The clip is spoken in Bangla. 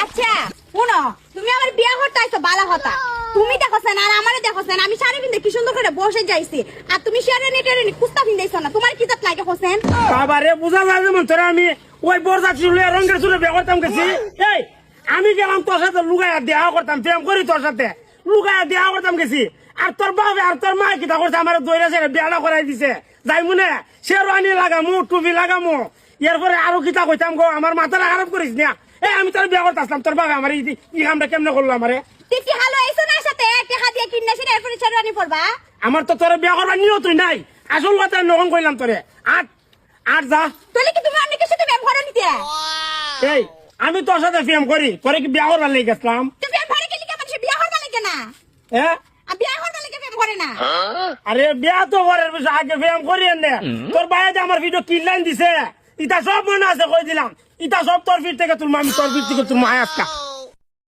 আচ্ছা শুনো, তুমি আমার বিয়া করতে আইছো বালা কথা, তুমি দেখোছেন আর আমারে দেখোছেন, আমি শাড়ি পিন্ধে কি সুন্দর করে বসে যাইছি, আর তুমি শাড়ি টেনে কুস্তা পিন্ধাইছো না, তোমার কি জাত লাগে হোসেন? বাবা রে বুঝা যায় যেমন তোরা আমি ওই বরজা চুলে রঙের চুলে বিয়ে করতাম গেছি। এই আমি গেলাম তোর সাথে লুগাইয়া দেহা করতাম, প্রেম করি তোর সাথে লুগাইয়া দেহা করতাম গেছি, আর তোর বাবা আর তোর মা কিতা করছে আমার দইরা ছেড়ে বিয়াটা করাই দিছে। যাই মনে শেরওয়ানি লাগামু, টুপি লাগামু, এরপরে আরো কিতা কইতাম গো, আমার মাথাটা খারাপ করিস না। এই আমি তোর বিয়া করতাম, তোর বাবা আমার ই কামটা কেমনে করলো আমারে? তুই হালো আইছো না সাথে টাকা দিয়ে কিনে এসে এরপরে শাড়ি পরবা? আমার তো তোর বিয়া করবার নিয়তই নাই, আসল কথা নকল কইলাম তোরে। আট আট যা। তাহলে কি তুমি অনেকের সাথে ব্যবহার নিতে? এই আমি তোর সাথে প্রেম করি, তোরে কি বিয়া করবার লেগে গেছিলাম? তুমি ব্যবহারে গেলি কেমন, সে বিয়া করবা লাগে না? হ্যাঁ আর বিয়া করবা লাগে প্রেম করে না? আরে বিয়া তো করার বিষয়, আগে প্রেম করি এনে। তোর বাইরে যে আমার ভিডিও কিনলাইন দিছে, ইটা সব মনে আছে কই দিলাম, ইটা সব তোর ফির থেকে তুলবো, আমি তোর ফির থেকে তুলবো। আয় আজকা